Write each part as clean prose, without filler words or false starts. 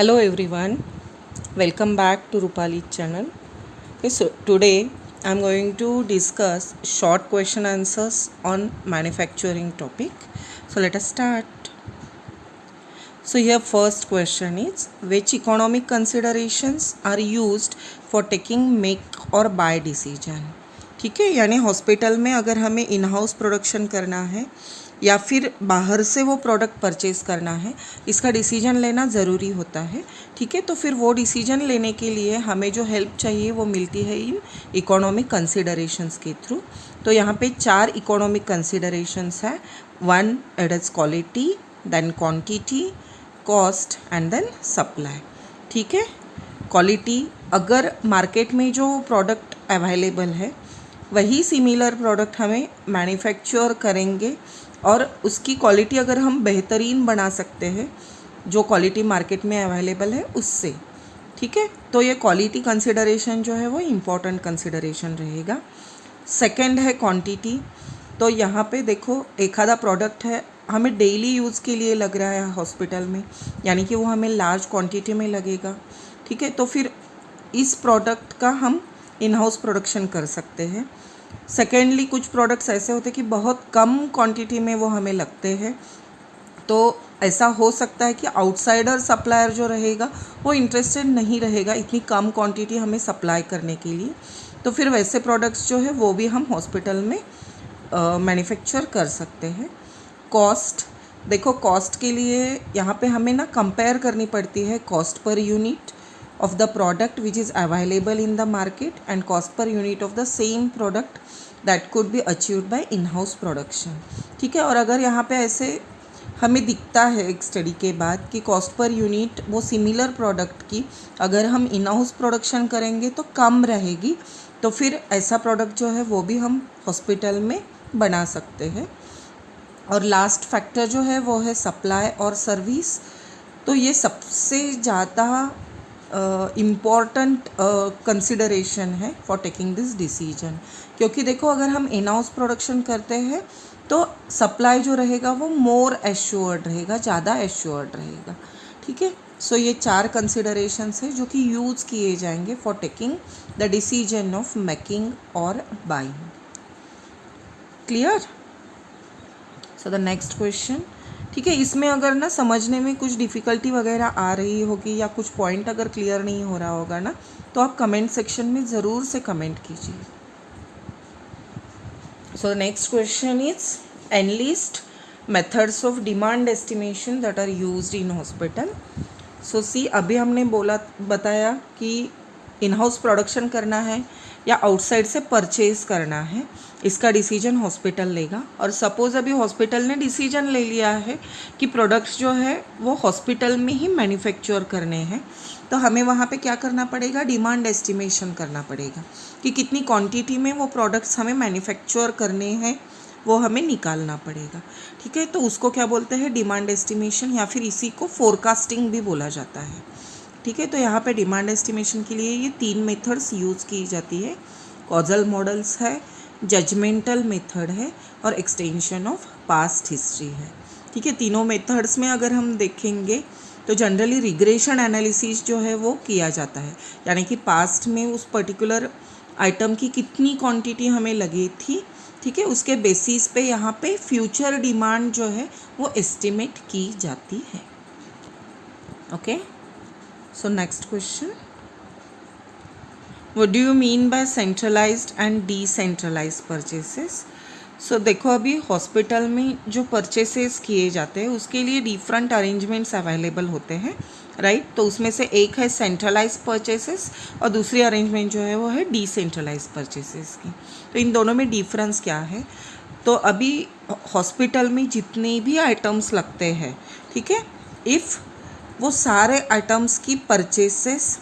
Hello everyone, welcome back to Rupali's channel. Okay, so today I'm going to discuss short question answers on manufacturing topic. So let us start. So here first question is, which economic considerations are used for taking make or buy decision? ठीक है, यानी hospital में अगर हमें in house production करना है या फिर बाहर से वो प्रोडक्ट परचेज़ करना है, इसका डिसीजन लेना ज़रूरी होता है. ठीक है, तो फिर वो डिसीजन लेने के लिए हमें जो हेल्प चाहिए वो मिलती है इन इकोनॉमिक कंसिडरेशंस के थ्रू. तो यहाँ पे 4 इकोनॉमिक कंसिडरेशंस है. 1 it is quality, then quantity, cost and then supply. ठीक है, क्वालिटी, अगर मार्केट में जो प्रोडक्ट अवेलेबल है वही सिमिलर प्रोडक्ट हमें मैन्युफैक्चर करेंगे और उसकी क्वालिटी अगर हम बेहतरीन बना सकते हैं जो क्वालिटी मार्केट में अवेलेबल है उससे. ठीक है, तो ये क्वालिटी कंसिडरेशन जो है वो इम्पॉर्टेंट कंसिडरेशन रहेगा. सेकंड है क्वांटिटी. तो यहाँ पे देखो, एक आधा प्रोडक्ट है हमें डेली यूज़ के लिए लग रहा है हॉस्पिटल में, यानी कि वो हमें लार्ज क्वांटिटी में लगेगा. ठीक है, तो फिर इस प्रोडक्ट का हम इन हाउस प्रोडक्शन कर सकते हैं. सेकेंडली, कुछ प्रोडक्ट्स ऐसे होते हैं कि बहुत कम क्वांटिटी में वो हमें लगते हैं, तो ऐसा हो सकता है कि आउटसाइडर सप्लायर जो रहेगा वो इंटरेस्टेड नहीं रहेगा इतनी कम क्वांटिटी हमें सप्लाई करने के लिए. तो फिर वैसे प्रोडक्ट्स जो है वो भी हम हॉस्पिटल में मैन्युफैक्चर कर सकते हैं. कॉस्ट, देखो कॉस्ट के लिए यहाँ पे हमें ना कंपेयर करनी पड़ती है cost per unit of the product which is available in the market and cost per unit of the same product that could be achieved by in-house production. ठीक है, और अगर यहाँ पे ऐसे हमें दिखता है एक स्टडी के बाद कि कॉस्ट पर यूनिट वो सिमिलर प्रोडक्ट की अगर हम इन हाउस प्रोडक्शन करेंगे तो कम रहेगी, तो फिर ऐसा प्रोडक्ट जो है वो भी हम हॉस्पिटल में बना सकते हैं. और लास्ट फैक्टर जो है वो है सप्लाई और सर्विस. तो ये सबसे ज़्यादा इम्पॉर्टेंट कंसिडरेशन है फॉर टेकिंग दिस डिसीजन, क्योंकि देखो अगर हम इन हाउस प्रोडक्शन करते हैं तो सप्लाई जो रहेगा वो मोर एश्योर्ड रहेगा, ज़्यादा एश्योर्ड रहेगा. ठीक है, सो ये 4 कंसिडरेशंस है जो कि यूज़ किए जाएंगे for taking the decision of making और buying. Clear? So the next question. ठीक है, इसमें अगर ना समझने में कुछ डिफ़िकल्टी वगैरह आ रही होगी या कुछ पॉइंट अगर क्लियर नहीं हो रहा होगा ना, तो आप कमेंट सेक्शन में ज़रूर से कमेंट कीजिए. So next question is, enlist methods of demand estimation that are used in hospital. So see, अभी हमने बताया कि इन हाउस प्रोडक्शन करना है या आउटसाइड से परचेज़ करना है, इसका डिसीजन हॉस्पिटल लेगा. और सपोज़ अभी हॉस्पिटल ने डिसीजन ले लिया है कि प्रोडक्ट्स जो है वो हॉस्पिटल में ही मैन्युफैक्चर करने हैं, तो हमें वहाँ पे क्या करना पड़ेगा, डिमांड एस्टिमेशन करना पड़ेगा कि कितनी क्वांटिटी में वो प्रोडक्ट्स हमें मैन्युफैक्चर करने हैं, वो हमें निकालना पड़ेगा. ठीक है, तो उसको क्या बोलते हैं, डिमांड एस्टिमेशन, या फिर इसी को फोरकास्टिंग भी बोला जाता है. ठीक है, तो यहाँ पे डिमांड एस्टिमेशन के लिए ये 3 मेथड्स यूज़ की जाती है. कॉजल मॉडल्स है, जजमेंटल मेथड है और एक्सटेंशन ऑफ पास्ट हिस्ट्री है. ठीक है, तीनों मेथड्स में अगर हम देखेंगे तो जनरली रिग्रेशन एनालिसिस जो है वो किया जाता है, यानी कि पास्ट में उस पर्टिकुलर आइटम की कितनी क्वांटिटी हमें लगी थी, ठीक है, उसके बेसिस पे यहाँ पे फ्यूचर डिमांड जो है वो एस्टिमेट की जाती है. Okay, so next question, what do you mean by centralized and decentralized purchases? so देखो, अभी हॉस्पिटल में जो परचेसेस किए जाते हैं उसके लिए डिफरेंट अरेंजमेंट्स अवेलेबल होते हैं, राइट. तो उसमें से एक है सेंट्रलाइज परचेसेस और दूसरी अरेंजमेंट जो है वो है डिसेंट्रलाइज परचेसेस की. तो इन दोनों में डिफरेंस क्या है, तो अभी हॉस्पिटल में जितने भी आइटम्स लगते हैं, ठीक है, इफ़ वो सारे आइटम्स की परचेसेस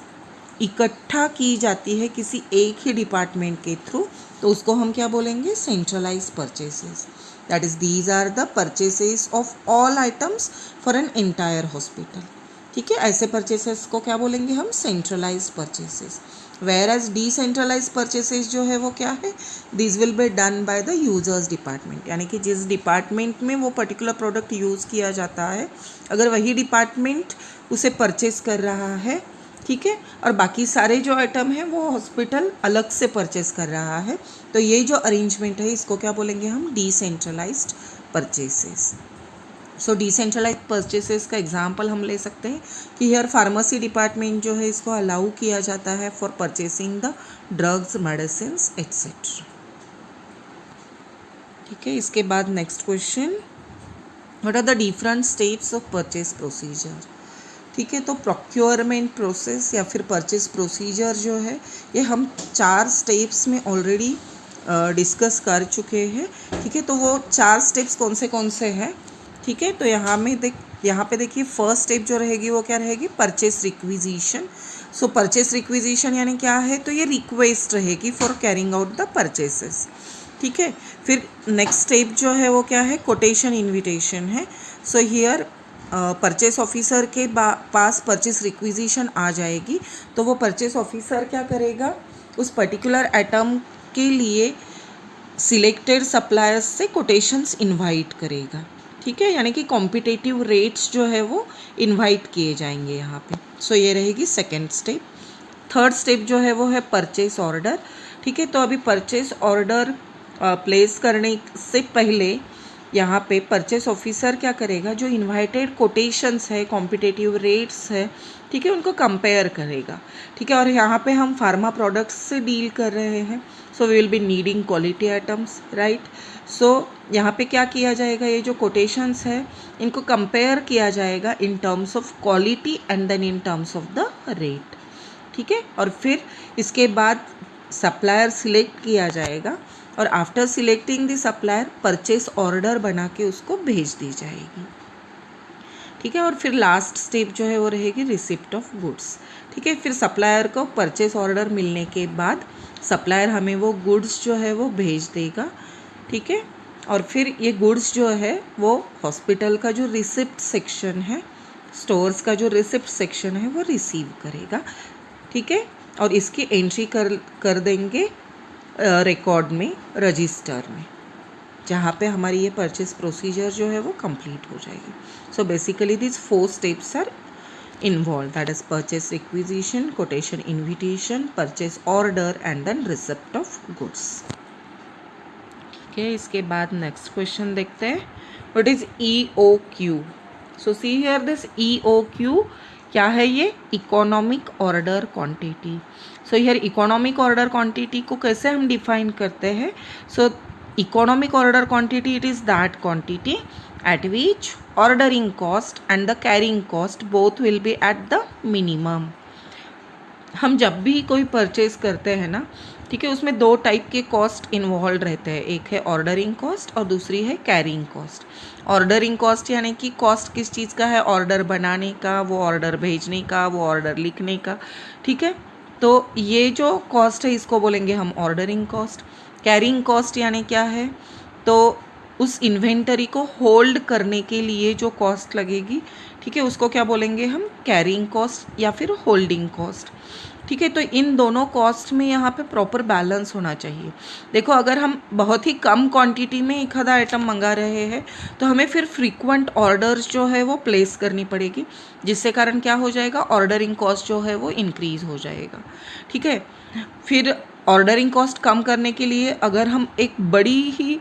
इकट्ठा की जाती है किसी एक ही डिपार्टमेंट के थ्रू, तो उसको हम क्या बोलेंगे, centralise purchases. That is these are the purchases of all items for an entire hospital. ठीक है, ऐसे परचेसेस को क्या बोलेंगे हम, centralised purchases. Whereas decentralise purchases जो है वो क्या है, this will be done by the users department, यानी कि जिस डिपार्टमेंट में वो पर्टिकुलर प्रोडक्ट यूज़ किया जाता है, अगर वही डिपार्टमेंट उसे परचेस कर रहा है, ठीक है, और बाकी सारे जो आइटम हैं वो हॉस्पिटल अलग से परचेस कर रहा है, तो ये जो अरेंजमेंट है इसको क्या बोलेंगे हम, डिसेंट्रलाइज्ड परचेसेस। सो डिसेंट्रलाइज परचेसेस का एग्जांपल हम ले सकते हैं कि हियर फार्मेसी डिपार्टमेंट जो है इसको अलाउ किया जाता है for purchasing the drugs, medicines etcetera. ठीक है, इसके बाद next question, what are the different steps of purchase procedure. ठीक है, तो प्रोक्योरमेंट प्रोसेस या फिर परचेस प्रोसीजर जो है ये हम 4 स्टेप्स में ऑलरेडी डिस्कस कर चुके हैं। ठीक है, तो वो 4 स्टेप्स कौन से हैं, ठीक है, तो यहाँ पे देखिए फर्स्ट स्टेप जो रहेगी वो क्या रहेगी, परचेस रिक्विजिशन। सो परचेस रिक्विजिशन यानी क्या है, तो ये रिक्वेस्ट रहेगी for carrying out the purchases. ठीक है, फिर नेक्स्ट स्टेप जो है वो क्या है, कोटेशन इन्विटेशन है। सो हियर परचेस ऑफिसर के पास परचेस रिक्विजिशन आ जाएगी, तो वो परचेस ऑफिसर क्या करेगा, उस पर्टिकुलर आइटम के लिए सिलेक्टेड सप्लायर्स से कोटेशंस इनवाइट करेगा। ठीक है, यानी कि कॉम्पिटिटिव रेट्स जो है वो इनवाइट किए जाएंगे यहाँ पे। सो ये रहेगी सेकेंड स्टेप। थर्ड स्टेप जो है वो है परचेस ऑर्डर। ठीक है, तो अभी परचेस ऑर्डर प्लेस करने से पहले यहाँ पे परचेस ऑफिसर क्या करेगा, जो इनवाइटेड कोटेशंस है, कॉम्पिटिटिव रेट्स है, ठीक है, उनको कंपेयर करेगा। ठीक है, और यहाँ पे हम फार्मा प्रोडक्ट्स से डील कर रहे हैं, so we will be needing quality items, right. So यहाँ पे क्या किया जाएगा, ये जो कोटेशंस है इनको कंपेयर किया जाएगा in terms of quality and then in terms of the rate. ठीक है, और फिर इसके बाद सप्लायर सिलेक्ट किया जाएगा और after selecting the supplier purchase order बना के उसको भेज दी जाएगी। ठीक है, और फिर लास्ट स्टेप जो है वो रहेगी रिसिप्ट ऑफ गुड्स। ठीक है, फिर सप्लायर को परचेस ऑर्डर मिलने के बाद सप्लायर हमें वो गुड्स जो है वो भेज देगा। ठीक है, और फिर ये गुड्स जो है वो हॉस्पिटल का जो रिसिप्ट सेक्शन है, स्टोर्स का जो रिसिप्ट सेक्शन है वो रिसीव करेगा। ठीक है, और इसकी एंट्री कर देंगे रिकॉर्ड में, रजिस्टर में, जहाँ पे हमारी ये परचेस प्रोसीजर जो है वो कंप्लीट हो जाएगी। So basically this 4 steps are involved, that is purchase requisition, quotation invitation, purchase order and then receipt of goods. ठीक है, इसके बाद नेक्स्ट क्वेश्चन देखते हैं, what is EOQ। So see here this EOQ क्या है, ये economic order quantity. So here economic order quantity को कैसे हम डिफाइन करते हैं, सो economic order quantity it is that quantity at which ordering cost and the carrying cost both will be at the minimum। हम जब भी कोई परचेज करते हैं ना, ठीक है, उसमें 2 टाइप के कॉस्ट इन्वॉल्व रहते हैं, एक है ऑर्डरिंग कॉस्ट और दूसरी है कैरिंग कॉस्ट। ऑर्डरिंग कॉस्ट यानी कि कॉस्ट किस चीज़ का है, ऑर्डर बनाने का, वो ऑर्डर भेजने का, वो ऑर्डर लिखने का। ठीक है, तो ये जो कॉस्ट है इसको बोलेंगे हम ऑर्डरिंग कॉस्ट। कैरिंग कॉस्ट यानी क्या है, तो उस इन्वेंटरी को होल्ड करने के लिए जो कॉस्ट लगेगी, ठीक है, उसको क्या बोलेंगे हम, कैरिंग कॉस्ट या फिर होल्डिंग कॉस्ट। ठीक है, तो इन दोनों कॉस्ट में यहाँ पे प्रॉपर बैलेंस होना चाहिए। देखो, अगर हम बहुत ही कम क्वांटिटी में एक आधा आइटम मंगा रहे हैं तो हमें फिर फ्रीक्वेंट ऑर्डर्स जो है वो प्लेस करनी पड़ेगी, जिससे कारण क्या हो जाएगा, ऑर्डरिंग कॉस्ट जो है वो इंक्रीज़ हो जाएगा। ठीक है, फिर ऑर्डरिंग कॉस्ट कम करने के लिए अगर हम एक बड़ी ही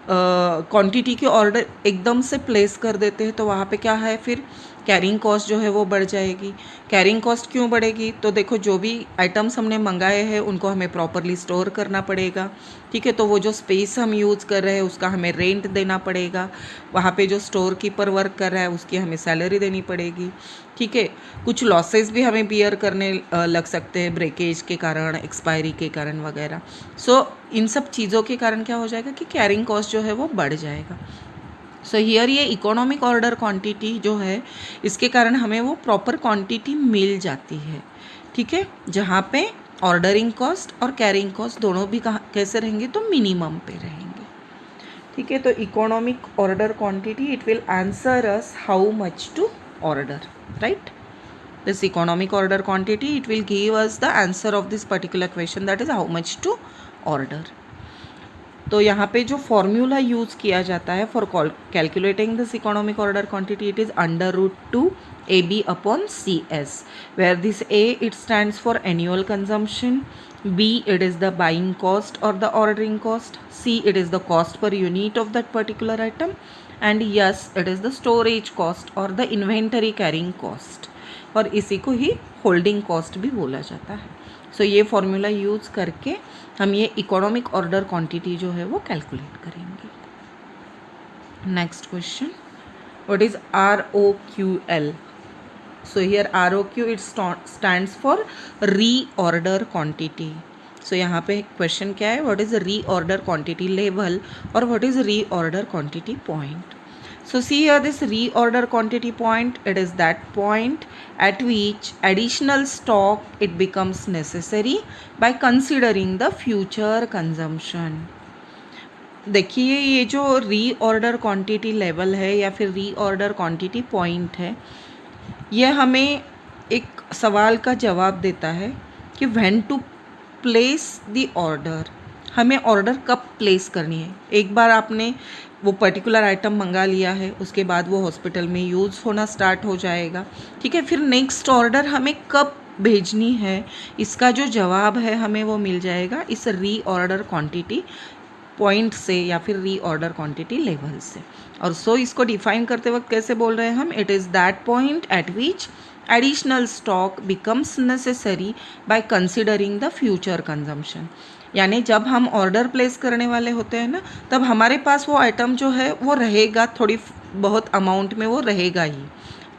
क्वांटिटी के ऑर्डर एकदम से प्लेस कर देते हैं तो वहाँ पे क्या है, फिर कैरिंग कॉस्ट जो है वो बढ़ जाएगी। कैरिंग कॉस्ट क्यों बढ़ेगी, तो देखो जो भी आइटम्स हमने मंगाए हैं उनको हमें प्रॉपरली स्टोर करना पड़ेगा। ठीक है, तो वो जो स्पेस हम यूज़ कर रहे हैं उसका हमें रेंट देना पड़ेगा, वहाँ पे जो स्टोर कीपर वर्क कर रहा है उसकी हमें सैलरी देनी पड़ेगी। ठीक है, कुछ लॉसेस भी हमें बियर करने लग सकते हैं, ब्रेकेज के कारण, एक्सपायरी के कारण वगैरह। सो इन सब चीज़ों के कारण क्या हो जाएगा कि कैरिंग कॉस्ट जो है वो बढ़ जाएगा। सो हियर ये इकोनॉमिक ऑर्डर क्वांटिटी जो है इसके कारण हमें वो प्रॉपर क्वांटिटी मिल जाती है। ठीक है, जहाँ पे ऑर्डरिंग कॉस्ट और कैरिंग कॉस्ट दोनों भी कैसे रहेंगे, तो मिनिमम पे रहेंगे। ठीक है, तो economic order quantity it will answer us how much to order, right. this economic order quantity, it will give us the answer of this particular question, that is how much to order. तो यहाँ पे जो formula use किया जाता है for calculating this economic order quantity, it is under root 2 AB upon CS, where this A, it stands for annual consumption, B, it is the buying cost or the ordering cost, C, it is the cost per unit of that particular item, and yes, it is the storage cost or the inventory carrying cost, और इसी को ही holding cost भी बोला जाता है. सो ये formula use करके हम ये इकोनॉमिक ऑर्डर क्वांटिटी जो है वो कैलकुलेट करेंगे. Next question, what is ROQL? So here ROQ it stands for reorder quantity. So यहाँ पे क्वेश्चन क्या है, what is reorder quantity level और what is reorder quantity point. So see here, this reorder quantity point, it is that point at which additional stock it becomes necessary by considering the future consumption. देखिए ये जो reorder quantity level है या फिर reorder quantity point है, ये हमें एक सवाल का जवाब देता है कि when to place the order, हमें ऑर्डर कब प्लेस करनी है. एक बार आपने वो पर्टिकुलर आइटम मंगा लिया है, उसके बाद वो हॉस्पिटल में यूज़ होना स्टार्ट हो जाएगा, ठीक है. फिर नेक्स्ट ऑर्डर हमें कब भेजनी है, इसका जो जवाब है हमें वो मिल जाएगा इस रीऑर्डर क्वांटिटी पॉइंट से या फिर रीऑर्डर क्वांटिटी लेवल से. और सो इसको डिफाइन करते वक्त कैसे बोल रहे हैं हम, it is that point eight which additional stock becomes necessary by considering the future consumption. यानी जब हम ऑर्डर प्लेस करने वाले होते हैं ना, तब हमारे पास वो आइटम जो है वो रहेगा, थोड़ी बहुत अमाउंट में वो रहेगा ही,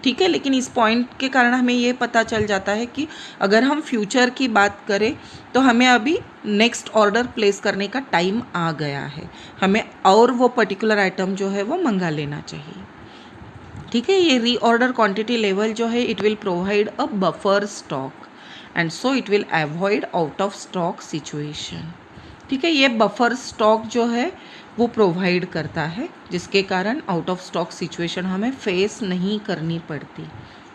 ठीक है. लेकिन इस पॉइंट के कारण हमें ये पता चल जाता है कि अगर हम फ्यूचर की बात करें तो हमें अभी नेक्स्ट ऑर्डर प्लेस करने का टाइम आ गया है, हमें और वो पर्टिकुलर आइटम जो है वो मंगा लेना चाहिए, ठीक है. ये रीऑर्डर क्वांटिटी लेवल जो है, it will provide a buffer stock and so it will avoid out of stock situation, ठीक है. ये बफर स्टॉक जो है वो प्रोवाइड करता है, जिसके कारण आउट ऑफ स्टॉक सिचुएशन हमें फेस नहीं करनी पड़ती.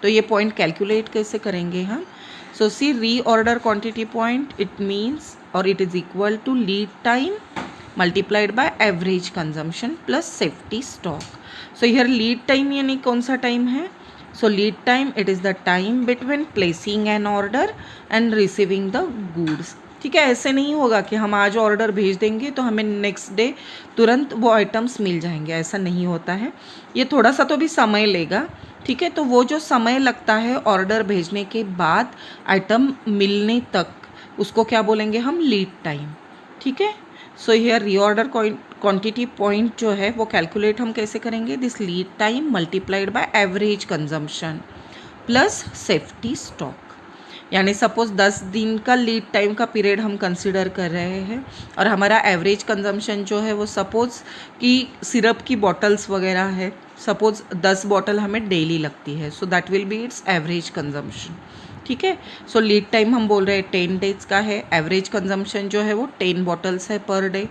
तो ये पॉइंट कैलकुलेट कैसे करेंगे हम. So see reorder quantity point, it means और it is equal to lead time multiplied by average consumption plus safety stock. So here lead time यानी कौन सा टाइम है. So lead time, it is the time between placing an order and receiving the goods, ठीक है. ऐसे नहीं होगा कि हम आज ऑर्डर भेज देंगे तो हमें नेक्स्ट डे तुरंत वो आइटम्स मिल जाएंगे, ऐसा नहीं होता है. ये थोड़ा सा तो भी समय लेगा, ठीक है. तो वो जो समय लगता है ऑर्डर भेजने के बाद आइटम मिलने तक, उसको क्या बोलेंगे हम, लीड टाइम, ठीक है. So here reorder quantity point जो है वो कैलकुलेट हम कैसे करेंगे, this lead time multiplied by average consumption plus safety stock. यानी सपोज 10 दिन का लीड टाइम का पीरियड हम कंसिडर कर रहे हैं और हमारा एवरेज कंजम्पशन जो है वो सपोज कि सिरप की बॉटल्स वगैरह है, सपोज 10 बॉटल हमें डेली लगती है, so that will be it's average consumption, ठीक है. सो लीड टाइम हम बोल रहे हैं 10 डेज का है, एवरेज कंजम्पशन जो है वो 10 बॉटल्स है पर डे,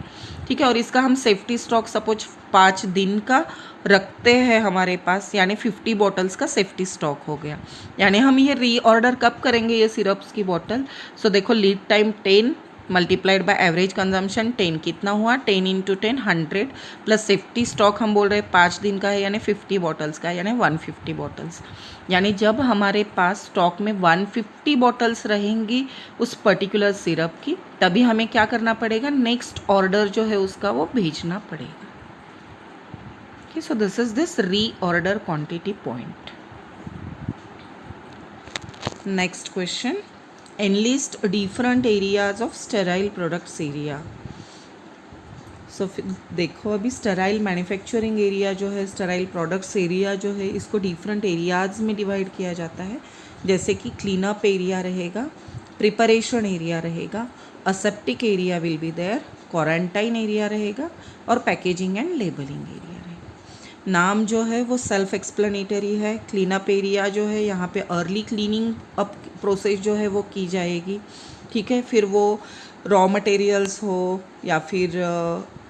ठीक है. और इसका हम सेफ्टी स्टॉक सपोज 5 दिन का रखते हैं हमारे पास, यानी 50 बॉटल्स का सेफ्टी स्टॉक हो गया. यानी हम ये रीऑर्डर कब करेंगे ये सिरप्स की बॉटल. सो देखो lead time 10 multiplied by average consumption 10 कितना हुआ, 10 इंटू 10 100 प्लस सेफ्टी स्टॉक हम बोल रहे हैं 5 दिन का है, यानी 50 बॉटल्स का है, यानी 150 बॉटल्स. यानी जब हमारे पास स्टॉक में 150 बॉटल्स रहेंगी उस पर्टिकुलर सिरप की, तभी हमें क्या करना पड़ेगा, नेक्स्ट ऑर्डर जो है उसका वो भेजना पड़ेगा. Okay, so this is this reorder quantity point. Next question, enlist different areas of sterile products area. So देखो अभी स्टेराइल मैन्युफैक्चरिंग एरिया जो है, स्टेराइल प्रोडक्ट्स एरिया जो है, इसको डिफरेंट एरियाज़ में डिवाइड किया जाता है. जैसे कि क्लीनअप एरिया रहेगा, प्रिपरेशन एरिया रहेगा, aseptic area will be there, quarantine area रहेगा और पैकेजिंग एंड लेबलिंग एरिया रहेगा. नाम जो है वो सेल्फ एक्सप्लेनेटरी है. क्लीनअप एरिया जो है, यहाँ पे अर्ली क्लीनिंग अप प्रोसेस जो है वो की जाएगी, ठीक है. फिर वो रॉ मटेरियल्स हो या फिर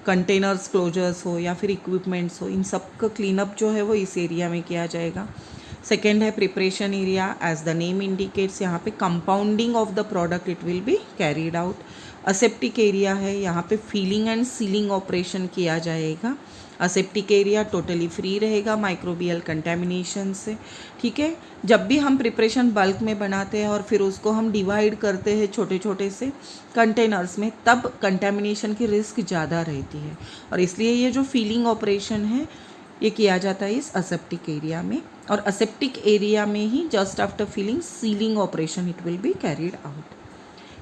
कंटेनर्स क्लोजर्स हो या फिर इक्विपमेंट्स हो, इन सब का क्लीनअप जो है वो इस एरिया में किया जाएगा. सेकेंड है preparation area, as the name indicates यहाँ पे compounding of the product it will be carried out. Aseptic area है, यहाँ पे फीलिंग एंड सीलिंग ऑपरेशन किया जाएगा। असेप्टिक एरिया टोटली फ्री रहेगा माइक्रोबियल कंटेमिनेशन से। ठीक है, जब भी हम प्रिपरेशन बल्क में बनाते हैं और फिर उसको हम डिवाइड करते हैं छोटे छोटे से कंटेनर्स में, तब कंटेमिनेशन की रिस्क ज़्यादा रहती है, और इसलिए ये जो फीलिंग ऑपरेशन है ये किया जाता है इस असेप्टिक एरिया में। और असेप्टिक एरिया में ही just after filling sealing operation it will be carried out.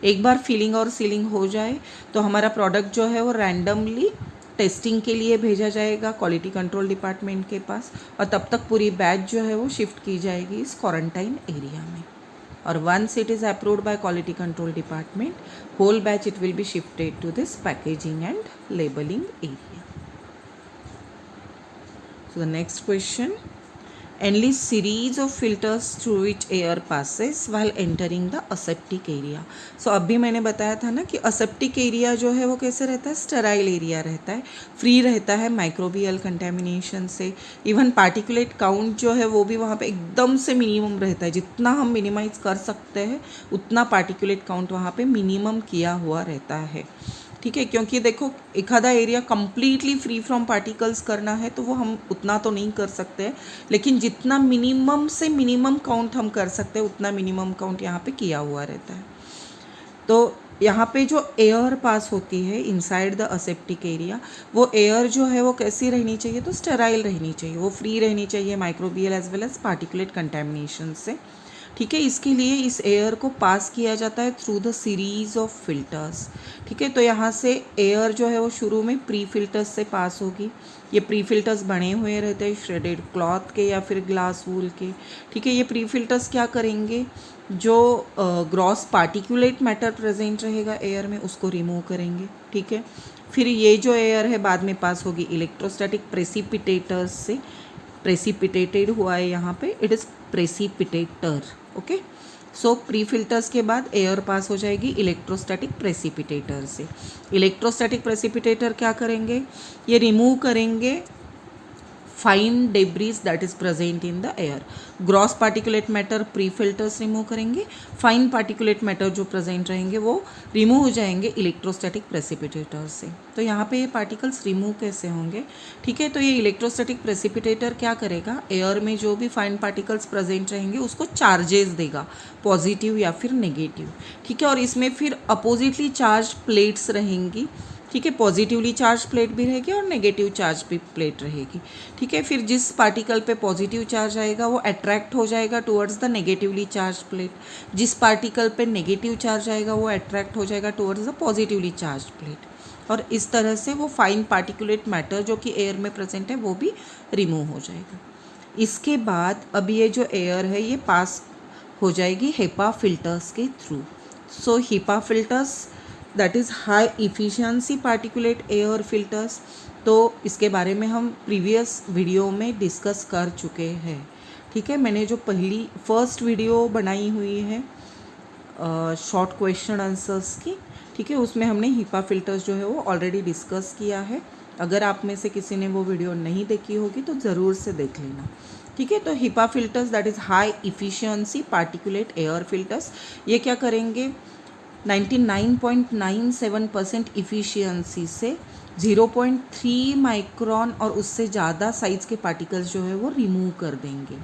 एक बार फिलिंग और सीलिंग हो जाए तो हमारा प्रोडक्ट जो है वो रैंडमली टेस्टिंग के लिए भेजा जाएगा क्वालिटी कंट्रोल डिपार्टमेंट के पास, और तब तक पूरी बैच जो है वो शिफ्ट की जाएगी इस क्वारंटाइन एरिया में। और once it is approved by quality control department, whole batch it will be shifted to this packaging and labelling area. So the next question, endless series of filters through which air passes while entering the aseptic area. So अभी मैंने बताया था ना कि aseptic area जो है वो कैसे रहता है, स्टेराइल एरिया रहता है, फ्री रहता है माइक्रोबियल कंटेमिनेशन से। इवन पार्टिकुलेट काउंट जो है वो भी वहाँ पे एकदम से मिनिमम रहता है, जितना हम मिनिमाइज कर सकते हैं उतना पार्टिकुलेट काउंट वहाँ पे मिनिमम किया हुआ रहता है। ठीक है, क्योंकि देखो एक आधा area completely free from particles करना है तो वो हम उतना तो नहीं कर सकते हैं, लेकिन जितना मिनिमम से मिनिमम काउंट हम कर सकते हैं उतना मिनिमम काउंट यहाँ पे किया हुआ रहता है। तो यहाँ पे जो एयर पास होती है इनसाइड द असेप्टिक एरिया, वो एयर जो है वो कैसी रहनी चाहिए, तो स्टेराइल रहनी चाहिए, वो फ्री रहनी चाहिए microbial as well as particulate contamination से। ठीक है, इसके लिए इस एयर को पास किया जाता है through the series of filters. ठीक है, तो यहाँ से एयर जो है वो शुरू में प्री फिल्टर्स से पास होगी। ये प्री फिल्टर्स बने हुए रहते हैं श्रेडेड क्लॉथ के या फिर ग्लास वूल के। ठीक है, ये प्री फिल्टर्स क्या करेंगे, जो ग्रॉस पार्टिकुलेट मैटर प्रेजेंट रहेगा एयर में उसको रिमूव करेंगे। ठीक है, फिर ये जो एयर है बाद में पास होगी इलेक्ट्रोस्टैटिक प्रेसिपिटेटर्स से। प्रेसिपिटेटेड हुआ है यहाँ पे, it is precipitator. Okay, so pre filters के बाद एयर पास हो जाएगी इलेक्ट्रोस्टैटिक प्रेसिपिटेटर से। इलेक्ट्रोस्टैटिक प्रेसिपिटेटर क्या करेंगे, ये रिमूव करेंगे fine debris that is present in the air. Gross particulate matter pre filters remove करेंगे, फाइन पार्टिकुलेट मैटर जो प्रेजेंट रहेंगे वो रिमूव हो जाएंगे इलेक्ट्रोस्टैटिक प्रेसिपिटेटर से। तो यहाँ पे ये पार्टिकल्स रिमूव कैसे होंगे, ठीक है, तो ये इलेक्ट्रोस्टैटिक प्रेसिपिटेटर क्या करेगा, एयर में जो भी फाइन पार्टिकल्स प्रेजेंट रहेंगे उसको चार्जेस देगा, पॉजिटिव या फिर नेगेटिव। ठीक है, और इसमें फिर अपोजिटली चार्ज प्लेट्स रहेंगी। ठीक है, पॉजिटिवली चार्ज प्लेट भी रहेगी और नेगेटिव चार्ज भी प्लेट रहेगी। ठीक है, फिर जिस पार्टिकल पे पॉजिटिव चार्ज आएगा वो अट्रैक्ट हो जाएगा towards the negatively charge plate, जिस पार्टिकल पे नेगेटिव चार्ज आएगा वो अट्रैक्ट हो जाएगा towards the positively charge plate. और इस तरह से वो फाइन पार्टिकुलेट मैटर जो कि एयर में प्रेजेंट है वो भी रिमूव हो जाएगा। इसके बाद अब ये जो एयर है ये पास हो जाएगी HEPA फिल्टर्स के through. So HEPA filters that is high efficiency particulate air filters. तो इसके बारे में हम प्रीवियस वीडियो में डिस्कस कर चुके हैं। ठीक है, मैंने जो फर्स्ट वीडियो बनाई हुई है शॉर्ट क्वेश्चन आंसर्स की, ठीक है, उसमें हमने HEPA फिल्टर्स जो है वो ऑलरेडी डिस्कस किया है। अगर आप में से किसी ने वो वीडियो नहीं देखी होगी तो ज़रूर से देख लेना। ठीक है, तो HEPA filters that is high efficiency particulate air filters, ये क्या करेंगे, 99.97% इफ़िशियंसी से 0.3 माइक्रोन और उससे ज़्यादा साइज़ के पार्टिकल्स जो है वो रिमूव कर देंगे।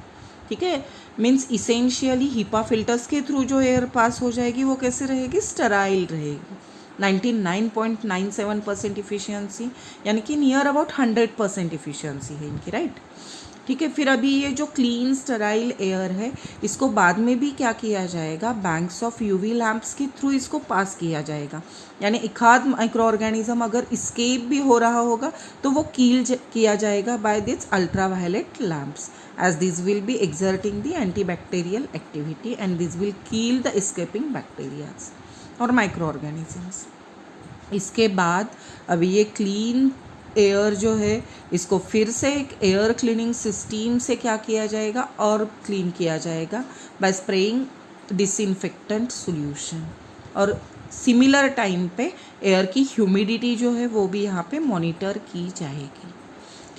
ठीक है, मीन्स इसेंशियली HEPA फिल्टर्स के थ्रू जो एयर पास हो जाएगी वो कैसे रहेगी, स्टेराइल रहेगी। 99.97% इफ़िशियंसी यानी कि नियर अबाउट 100% इफ़िशियंसी है इनकी, राइट। ठीक है, फिर अभी ये जो क्लीन स्टेराइल एयर है इसको बाद में भी क्या किया जाएगा, बैंक्स ऑफ यूवी लैम्प्स के थ्रू इसको पास किया जाएगा। यानी एक आध माइक्रो ऑर्गेनिज्म अगर इस्केप भी हो रहा होगा तो वो किया जाएगा by this ultraviolet lamps, as this will be exerting the antibacterial activity and this will kill the escaping bacteria और microorganisms। इसके बाद अभी ये क्लीन एयर जो है इसको फिर से एक एयर क्लीनिंग सिस्टम से क्या किया जाएगा और क्लीन किया जाएगा बाय स्प्रेइंग डिसइंफेक्टेंट सॉल्यूशन। और सिमिलर टाइम पे एयर की ह्यूमिडिटी जो है वो भी यहाँ पे मॉनिटर की जाएगी।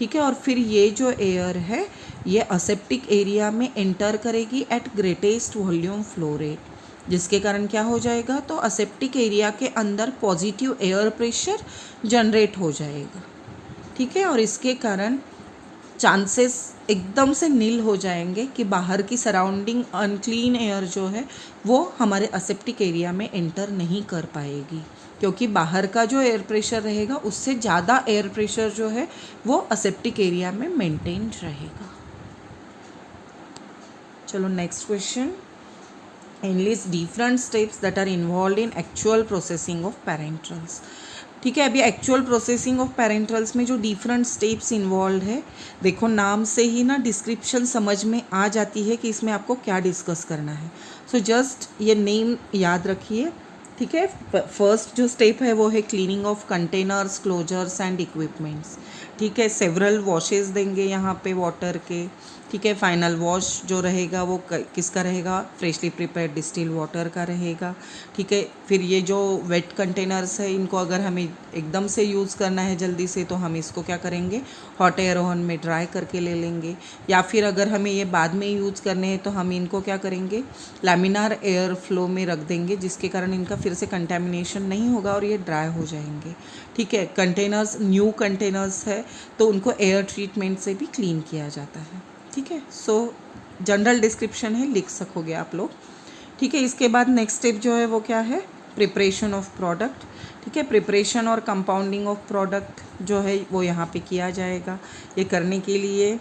ठीक है। और फिर ये जो एयर है ये असेप्टिक एरिया में एंटर करेगी at greatest volume flow rate, जिसके कारण क्या हो जाएगा, तो असेप्टिक एरिया के अंदर पॉजिटिव एयर प्रेशर जनरेट हो जाएगा। ठीक है। और इसके कारण चांसेस एकदम से नील हो जाएंगे कि बाहर की सराउंडिंग अनक्लीन एयर जो है वो हमारे असेप्टिक एरिया में एंटर नहीं कर पाएगी, क्योंकि बाहर का जो एयर प्रेशर रहेगा उससे ज़्यादा एयर प्रेशर जो है वो असेप्टिक एरिया में मेंटेन रहेगा। चलो next question, enlist different steps that are involve in actual processing of parenterals. ठीक है। अभी एक्चुअल प्रोसेसिंग ऑफ पैरेंटल्स में जो डिफरेंट स्टेप्स इन्वॉल्व है, देखो नाम से ही ना डिस्क्रिप्शन समझ में आ जाती है कि इसमें आपको क्या डिस्कस करना है। सो जस्ट ये नेम याद रखिए। ठीक है। फर्स्ट जो स्टेप है वो है cleaning of containers, closures and equipments. ठीक है। सेवरल वॉशेस देंगे यहाँ पे वाटर के। ठीक है। फाइनल वॉश जो रहेगा वो किसका रहेगा, फ्रेशली प्रिपेयर्ड डिस्टिल वाटर का रहेगा। ठीक है। फिर ये जो वेट कंटेनर्स है इनको अगर हमें एकदम से यूज़ करना है जल्दी से, तो हम इसको क्या करेंगे, हॉट एयर ओवन में ड्राई करके ले लेंगे। या फिर अगर हमें ये बाद में यूज़ करने हैं तो हम इनको क्या करेंगे, लैमिनार एयर फ्लो में रख देंगे, जिसके कारण इनका फिर से कंटेमिनेशन नहीं होगा और ये ड्राई हो जाएंगे। ठीक है। कंटेनर्स न्यू कंटेनर्स है तो उनको एयर ट्रीटमेंट से भी क्लीन किया जाता है। ठीक है। सो जनरल डिस्क्रिप्शन है, लिख सकोगे आप लोग। ठीक है। इसके बाद नेक्स्ट स्टेप जो है वो क्या है, प्रिपरेशन ऑफ प्रोडक्ट। ठीक है। प्रिपरेशन और कंपाउंडिंग ऑफ प्रोडक्ट जो है वो यहाँ पे किया जाएगा। ये करने के लिए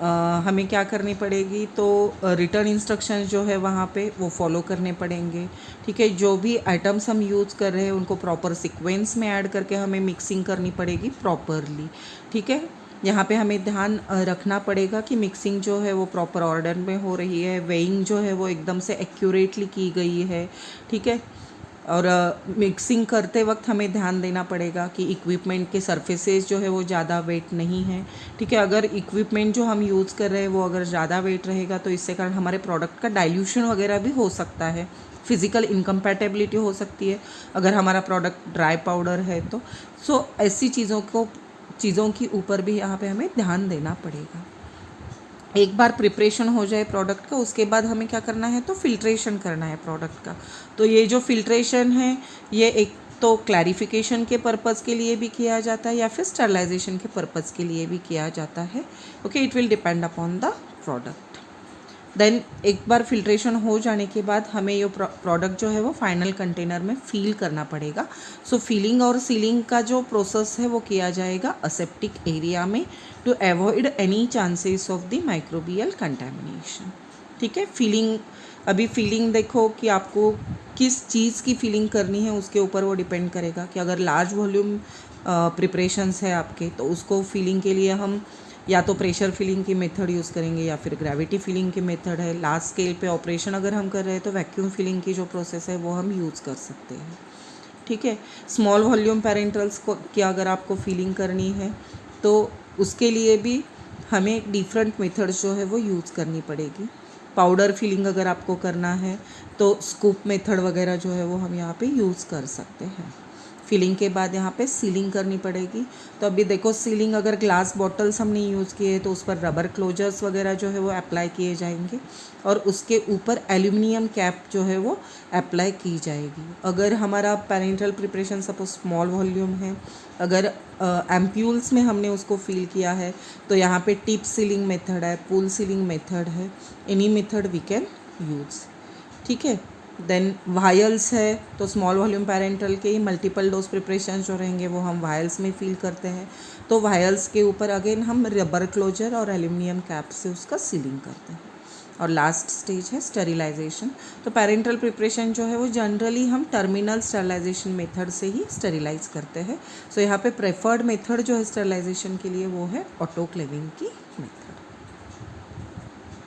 हमें क्या करनी पड़ेगी, तो रिटर्न इंस्ट्रक्शंस जो है वहाँ पे वो फॉलो करने पड़ेंगे। ठीक है। जो भी आइटम्स हम यूज़ कर रहे हैं उनको प्रॉपर सीक्वेंस में ऐड करके हमें मिक्सिंग करनी पड़ेगी प्रॉपरली। ठीक है। यहाँ पे हमें ध्यान रखना पड़ेगा कि मिक्सिंग जो है वो प्रॉपर ऑर्डर में हो रही है, वेइंग जो है वो एकदम से एक्यूरेटली की गई है। ठीक है। और मिक्सिंग करते वक्त हमें ध्यान देना पड़ेगा कि इक्विपमेंट के सरफेसेस जो है वो ज़्यादा वेट नहीं है। ठीक है। अगर इक्विपमेंट जो हम यूज़ कर रहे हैं वो अगर ज़्यादा वेट रहेगा तो इससे कारण हमारे प्रोडक्ट का डाइल्यूशन वगैरह भी हो सकता है, फिज़िकल इनकम्पैटिबिलिटी हो सकती है अगर हमारा प्रोडक्ट ड्राई पाउडर है तो। सो ऐसी चीज़ों की ऊपर भी यहाँ पे हमें ध्यान देना पड़ेगा। एक बार प्रिपरेशन हो जाए प्रोडक्ट का, उसके बाद हमें क्या करना है, तो फिल्ट्रेशन करना है प्रोडक्ट का। तो ये जो फिल्ट्रेशन है ये एक तो क्लैरिफिकेशन के पर्पज़ के लिए भी किया जाता है या फिर स्टरलाइजेशन के पर्पज़ के लिए भी किया जाता है। Okay, it will depend upon the product. Then एक बार फिल्ट्रेशन हो जाने के बाद हमें ये प्रोडक्ट जो है वो फाइनल कंटेनर में फील करना पड़ेगा। सो फीलिंग और सीलिंग का जो प्रोसेस है वो किया जाएगा असेप्टिक एरिया में to avoid any chances of the microbial contamination. ठीक है। अभी फीलिंग देखो कि आपको किस चीज़ की फीलिंग करनी है उसके ऊपर वो डिपेंड करेगा कि अगर लार्ज वॉल्यूम प्रिपरेशंस है आपके तो उसको फीलिंग के लिए हम या तो प्रेशर फीलिंग की मेथड यूज़ करेंगे या फिर ग्रेविटी फीलिंग की मेथड है। लार्ज स्केल पे ऑपरेशन अगर हम कर रहे हैं तो वैक्यूम फीलिंग की जो प्रोसेस है वो हम यूज़ कर सकते हैं। ठीक है। स्मॉल वॉल्यूम पैरेंटल्स को की अगर आपको फीलिंग करनी है तो उसके लिए भी हमें डिफरेंट मेथड्स जो है वो यूज़ करनी पड़ेगी। पाउडर फीलिंग अगर आपको करना है तो स्कूप मेथड वगैरह जो है वो हम यहाँ पे यूज़ कर सकते हैं। फिलिंग के बाद यहाँ पे सीलिंग करनी पड़ेगी। तो अभी देखो सीलिंग अगर ग्लास बॉटल्स हमने यूज़ किए तो उस पर रबर क्लोजर्स वगैरह जो है वो अप्लाई किए जाएंगे और उसके ऊपर एल्यूमिनियम कैप जो है वो अप्लाई की जाएगी। अगर हमारा parental preparation suppose small volume है, अगर एम्प्यूल्स में हमने उसको फिल किया है तो यहाँ पे टिप सीलिंग मेथड है, पूल सीलिंग मेथड है, any method we can use. ठीक है। देन वायल्स है तो स्मॉल वॉल्यूम पैरेंटल के मल्टीपल डोज प्रिपरेशन जो रहेंगे वो हम वायल्स में फिल करते हैं। तो वायल्स के ऊपर अगेन हम रबर क्लोजर और एल्यूमिनियम कैप से उसका सीलिंग करते हैं। और लास्ट स्टेज है स्टेरिलाइजेशन। तो पैरेंटल प्रिपरेशन जो है वो जनरली हम टर्मिनल स्टेरिलाइजेशन मेथड से ही स्टेरिलाइज करते हैं। सो यहाँ पे प्रेफर्ड मेथड जो है स्टेरिलाइजेशन के लिए वो है ऑटोक्लेविंग की method.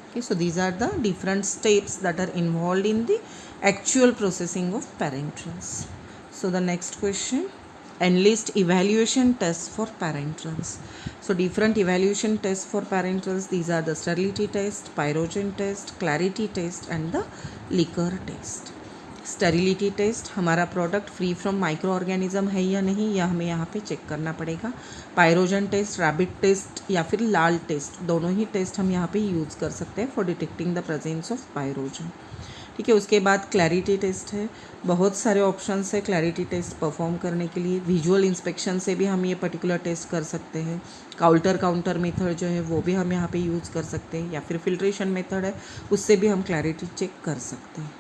Okay, so these are the different steps that are involved in the actual processing of parenterals. So the next question, enlist evaluation tests for parenterals. So different evaluation tests for parenterals, these are the sterility test, pyrogen test, clarity test and the liquor test. Sterility test, हमारा product free from micro organism है या नहीं, यह हमें यहाँ पे check करना पड़ेगा। पायरोजन टेस्ट, रैबिट टेस्ट या फिर लाल टेस्ट, दोनों ही टेस्ट हम यहाँ पे यूज़ कर सकते हैं for detecting the presence of pyrogen. ठीक है, उसके बाद क्लैरिटी टेस्ट है। बहुत सारे ऑप्शंस है क्लैरिटी टेस्ट परफॉर्म करने के लिए। विजुअल इंस्पेक्शन से भी हम ये पर्टिकुलर टेस्ट कर सकते हैं। काउंटर मेथड जो है वो भी हम यहाँ पे यूज़ कर सकते हैं, या फिर फिल्ट्रेशन मेथड है, उससे भी हम क्लैरिटी चेक कर सकते हैं।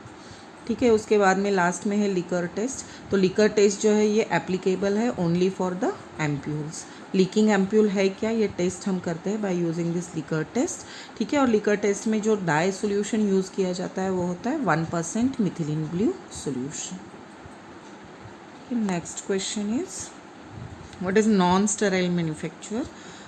ठीक है, उसके बाद में लास्ट में है लिकर टेस्ट। तो लिकर टेस्ट जो है ये एप्लीकेबल है only for the ampoules. Leaking ampoule है क्या, ये टेस्ट हम करते हैं by using this leaker test. ठीक है, और लिकर टेस्ट में जो डाई सोल्यूशन यूज़ किया जाता है वो होता है 1% methylene blue solution. Next question is what is non-sterile manufacture.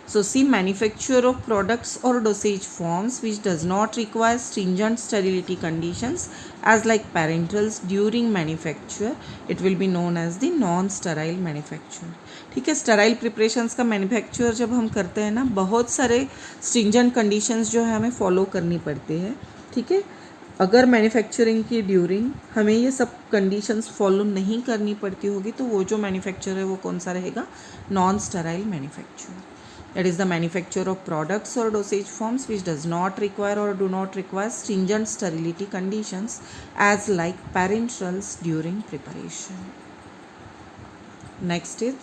So see, manufacture of products or dosage forms which does not require stringent sterility conditions as like parenterals during manufacture, it will be known as the non-sterile manufacture. ठीक है, sterile preparations का manufacture जब हम करते हैं ना, बहुत सारे स्ट्रिंजेंट कंडीशंस जो है हमें फॉलो करनी पड़ती है। ठीक है, अगर मैन्युफैक्चरिंग की ड्यूरिंग हमें ये सब कंडीशंस फॉलो नहीं करनी पड़ती होगी तो वो जो मैन्युफैक्चर है वो कौन सा रहेगा, non sterile manufacture. That is the manufacture of products और dosage forms which does not require और do not require stringent sterility conditions as like parenterals during preparation. Next is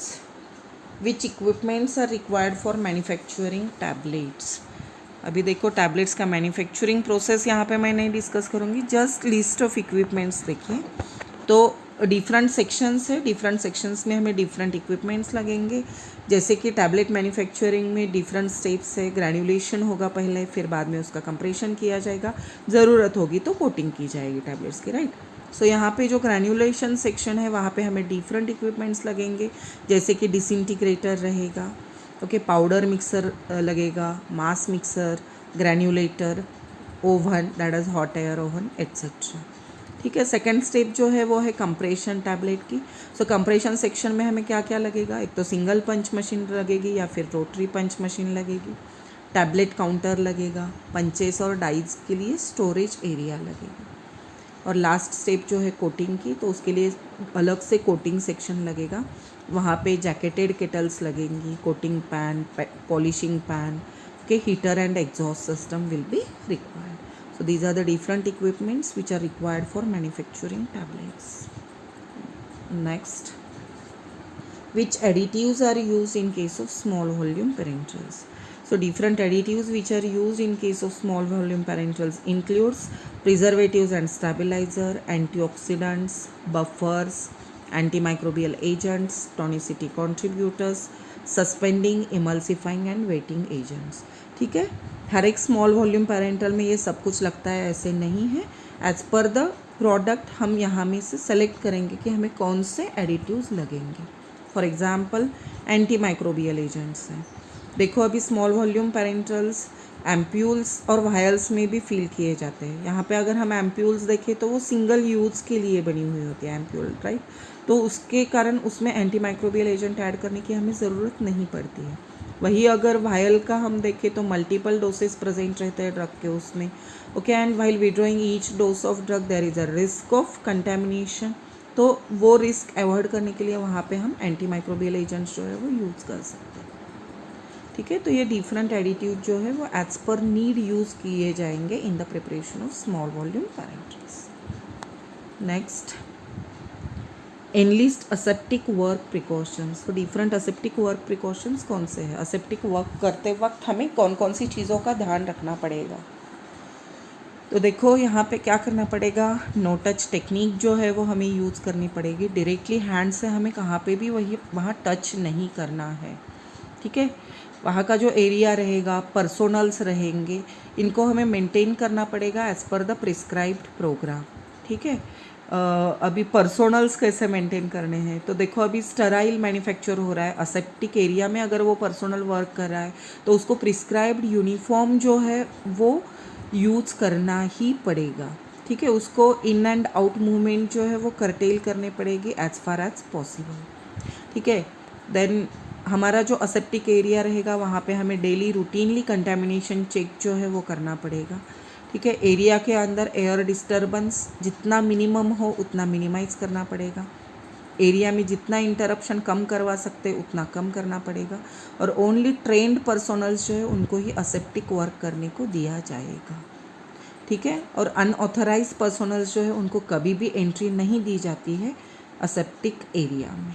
which equipments are required for manufacturing tablets. अभी देखो tablets का manufacturing process यहाँ पे मैं नहीं discuss करूँगी, जस्ट लिस्ट ऑफ इक्विपमेंट्स देखिए। तो डिफरेंट सेक्शंस है, डिफरेंट सेक्शंस में हमें डिफरेंट इक्विपमेंट्स लगेंगे। जैसे कि टैबलेट मैन्युफैक्चरिंग में डिफरेंट स्टेप्स है, ग्रैन्युलेशन होगा पहले, फिर बाद में उसका कंप्रेशन किया जाएगा, ज़रूरत होगी तो कोटिंग की जाएगी टैबलेट्स की, राइट। सो यहाँ पे जो ग्रैन्युलेशन सेक्शन है वहाँ पे हमें डिफरेंट इक्विपमेंट्स लगेंगे, जैसे कि डिसइंटीग्रेटर रहेगा, ओके, पाउडर मिक्सर लगेगा, mass mixer, granulator, oven that is hot air oven etcetera. ठीक है, सेकेंड स्टेप जो है वो है कंप्रेशन टैबलेट की। सो कंप्रेशन सेक्शन में हमें क्या क्या लगेगा, एक तो सिंगल पंच मशीन लगेगी या फिर रोटरी पंच मशीन लगेगी, टैबलेट काउंटर लगेगा, पंचेस और डाइज के लिए स्टोरेज एरिया लगेगा, और लास्ट स्टेप जो है कोटिंग की, तो उसके लिए अलग से कोटिंग सेक्शन लगेगा। वहाँ पे जैकेटेड केटल्स लगेंगी, कोटिंग पैन, पॉलिशिंग पैन के, heater and exhaust system will be required. So these are the different equipments which are required for manufacturing tablets. Next, which additives are used in case of small volume parenterals? So different additives which are used in case of small volume parenterals includes preservatives and stabilizer, antioxidants, buffers, antimicrobial agents, tonicity contributors, suspending, emulsifying and wetting agents. ठीक है, हर एक small volume parental में ये सब कुछ लगता है, ऐसे नहीं है. एज पर द प्रोडक्ट हम यहाँ में से सेलेक्ट करेंगे कि हमें कौन से एडिटिव्स लगेंगे. For example anti microbial agents हैं. देखो अभी स्मॉल वॉल्यूम पैरेंटल्स एम्प्यूल्स और वायल्स में भी फिल किए जाते हैं. यहाँ पे अगर हम एम्प्यूल्स देखें तो वो सिंगल यूज़ के लिए बनी हुई होती है एम्प्यूल, राइट. तो उसके कारण उसमें एंटी माइक्रोबियल एजेंट ऐड करने की हमें ज़रूरत नहीं पड़ती है. वही अगर वायल का हम देखें तो मल्टीपल डोसेस प्रेजेंट रहते हैं ड्रग के उसमें. Okay, and while withdrawing each dose of drug there is a risk of contamination. तो वो रिस्क अवॉइड करने के लिए वहाँ पे हम एंटी माइक्रोबियल एजेंट्स जो है वो यूज़ कर सकते हैं. ठीक है, तो ये डिफरेंट एडिटिव जो है वो एज पर नीड यूज़ किए जाएंगे in the preparation of small volume parenterals. Next, enlist aseptic work precautions. तो डिफरेंट असेप्टिक वर्क प्रिकॉशंस कौन से हैं? असेप्टिक वर्क करते वक्त हमें कौन कौन सी चीज़ों का ध्यान रखना पड़ेगा? तो देखो यहाँ पे क्या करना पड़ेगा, नो टच टेक्निक जो है वो हमें यूज़ करनी पड़ेगी. डायरेक्टली हैंड से हमें कहाँ पे भी वहाँ टच नहीं करना है. ठीक है, वहाँ का जो एरिया रहेगा, पर्सोनल्स रहेंगे, इनको हमें मेंटेन करना पड़ेगा as per the prescribed programme. ठीक है, अभी पर्सोनल्स कैसे मेंटेन करने हैं? तो देखो अभी स्टराइल मैन्युफैक्चर हो रहा है, असेप्टिक एरिया में अगर वो पर्सोनल वर्क कर रहा है तो उसको प्रिस्क्राइब्ड यूनिफॉर्म जो है वो यूज़ करना ही पड़ेगा. ठीक है, उसको इन एंड आउट मूवमेंट जो है वो करटेल करने पड़ेगी एज फार एज पॉसिबल. ठीक है, देन हमारा जो असेप्टिक एरिया रहेगा वहाँ पे हमें डेली रूटीनली कंटेमिनेशन चेक जो है वो करना पड़ेगा. ठीक है। एरिया के अंदर एयर डिस्टर्बेंस जितना मिनिमम हो उतना मिनिमाइज़ करना पड़ेगा। एरिया में जितना इंटरप्शन कम करवा सकते उतना कम करना पड़ेगा। और ओनली ट्रेंड पर्सनल्स जो है उनको ही असेप्टिक वर्क करने को दिया जाएगा, ठीक है। और अनऑथराइज पर्सनल्स जो है उनको कभी भी एंट्री नहीं दी जाती है असेप्टिक एरिया में।